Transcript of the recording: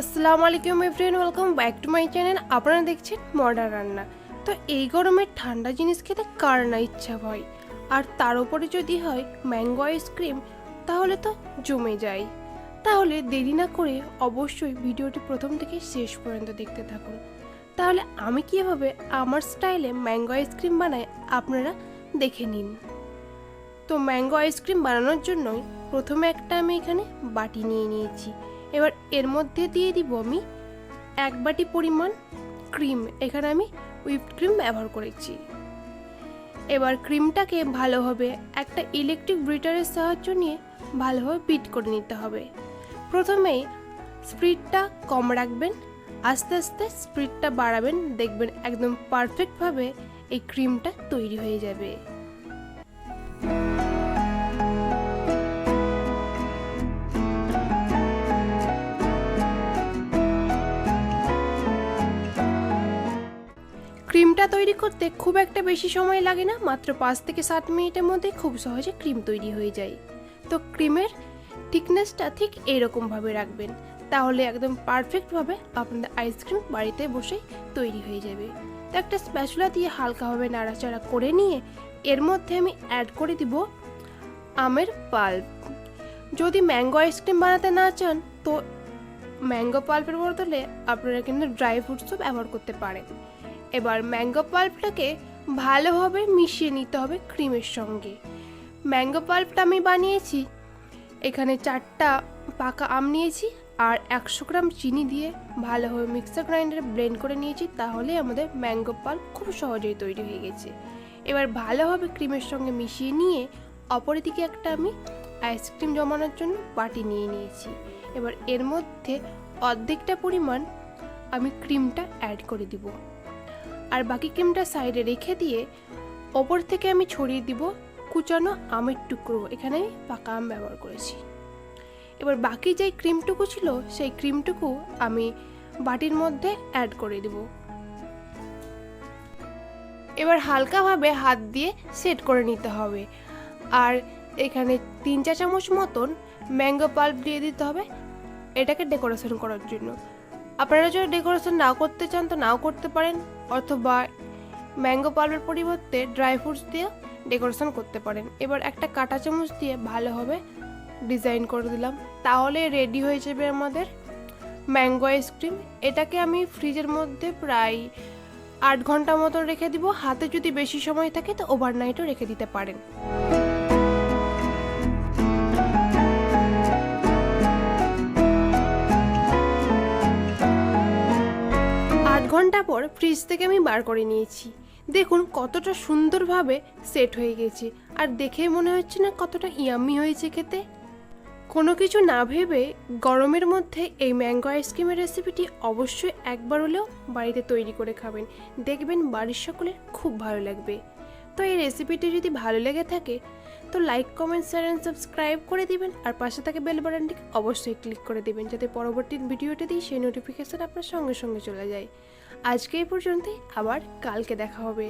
আসসালামু আলাইকুম everyone, welcome back to my channel. আপনারা দেখছেন মডার্ন রান্না। তো এই গরমে ঠান্ডা জিনিস খেতে কার না ইচ্ছা হয়, আর তার উপরে যদি হয় ম্যাঙ্গো আইসক্রিম, তাহলে তো জমে যায়। তাহলে দেরি না করে অবশ্যই ভিডিওটি প্রথম থেকে শেষ পর্যন্ত দেখতে থাকুন। তাহলে আমি কীভাবে আমার স্টাইলে ম্যাঙ্গো আইসক্রিম বানাই আপনারা দেখে নিন। তো ম্যাঙ্গো আইসক্রিম বানানোর জন্যই প্রথমে একটা আমি এখানে বাটি নিয়ে নিয়েছি। এবার এর মধ্যে দিয়ে দিব আমি 1 বাটি পরিমাণ ক্রিম। এখানে আমি হুইপড ক্রিম ব্যবহার করেছি। এবার ক্রিমটাকে ভালোভাবে একটা ইলেকট্রিক বিটারের সাহায্য নিয়ে ভালোভাবে বিট করে নিতে হবে। প্রথমেই স্পিডটা কম রাখবেন, আস্তে আস্তে স্পিডটা বাড়াবেন, দেখবেন একদম পারফেক্টভাবে এই ক্রিমটা তৈরি হয়ে যাবে। ক্রিমটা তৈরি করতে খুব একটা বেশি সময় লাগে না, মাত্র 5 থেকে 7 মিনিটের মধ্যে খুব সহজে ক্রিম তৈরি হয়ে যায়। তো ক্রিমের থিকনেসটা ঠিক এইরকমভাবে রাখবেন, তাহলে একদম পারফেক্টভাবে আপনাদের আইসক্রিম বাড়িতে বসেই তৈরি হয়ে যাবে। তো একটা স্প্যাচুলা দিয়ে হালকাভাবে নাড়াচাড়া করে নিয়ে এর মধ্যে আমি অ্যাড করে দিব আমের পাল্প। যদি ম্যাঙ্গো আইসক্রিম বানাতে না চান তো ম্যাঙ্গো পাল্পের বদলে আপনারা কিন্তু ড্রাই ফ্রুটসও ব্যবহার করতে পারেন। এবার ম্যাঙ্গো পাল্পটাকে ভালোভাবে মিশিয়ে নিতে হবে ক্রিমের সঙ্গে। ম্যাঙ্গো পাল্পটা আমি বানিয়েছি, এখানে 4টা পাকা আম নিয়েছি আর 100 গ্রাম চিনি দিয়ে ভালোভাবে মিক্সার গ্রাইন্ডারে ব্লেন্ড করে নিয়েছি, তাহলে আমাদের ম্যাঙ্গো পাল্প খুব সহজেই তৈরি হয়ে গেছে। এবার ভালোভাবে ক্রিমের সঙ্গে মিশিয়ে নিয়ে অপর দিকে একটা আমি আইসক্রিম জমানোর জন্য বাটি নিয়ে নিয়েছি। এবার এর মধ্যে অর্ধেকটা পরিমাণ আমি ক্রিমটা অ্যাড করে দিব, আর বাকি ক্রিমটা সাইডে রেখে দিয়ে ওপর থেকে আমি ছড়িয়ে দিব কুচানো আমের টুকরো। এখানে আমি পাকা আম ব্যবহার করেছি। এবার বাকি যেই ক্রিমটুকু ছিল সেই ক্রিমটুকু আমি বাটির মধ্যে অ্যাড করে দেব। এবার হালকাভাবে হাত দিয়ে সেট করে নিতে হবে, আর এখানে 3 চা চামচ মতন ম্যাঙ্গো পাল্প দিয়ে দিতে হবে এটাকে ডেকোরেশন করার জন্য। আপনারা যদি ডেকোরেশন নাও করতে চান তো নাও করতে পারেন, অথবা ম্যাঙ্গো পাল্পের পরিবর্তে ড্রাই ফ্রুটস দিয়ে ডেকোরেশন করতে পারেন। এবার একটা কাঁটা চামচ দিয়ে ভালোভাবে ডিজাইন করে দিলাম, তাহলে রেডি হয়ে যাবে আমাদের ম্যাঙ্গো আইসক্রিম। এটাকে আমি ফ্রিজের মধ্যে প্রায় 8 ঘন্টা মতো রেখে দিব। হাতে যদি বেশি সময় থাকে তো ওভারনাইটও রেখে দিতে পারেন। 8 ঘন্টা পর ফ্রিজ থেকে আমি বার করে নিয়েছি। দেখুন কতটা সুন্দরভাবে সেট হয়ে গেছে, আর দেখে মনে হচ্ছে না কতটা ইয়াম্মি হয়েছে খেতে। কোনো কিছু না ভেবে গরমের মধ্যে এই ম্যাঙ্গো আইসক্রিমের রেসিপিটি অবশ্যই একবার হলেও বাড়িতে তৈরি করে খাবেন, দেখবেন বাড়ির সকলের খুব ভালো লাগবে। তো এই রেসিপিটি যদি ভালো লেগে থাকে তো like, comment, share and subscribe করে দিবেন, আর পাশে থাকা বেল বাটনটি অবশ্যই ক্লিক করে দিবেন, যাতে পরবর্তী ভিডিওটি দিই সেই নোটিফিকেশন আপনার সঙ্গে সঙ্গে চলে যায়। আজকে এই পর্যন্তই, আবার কালকে দেখা হবে।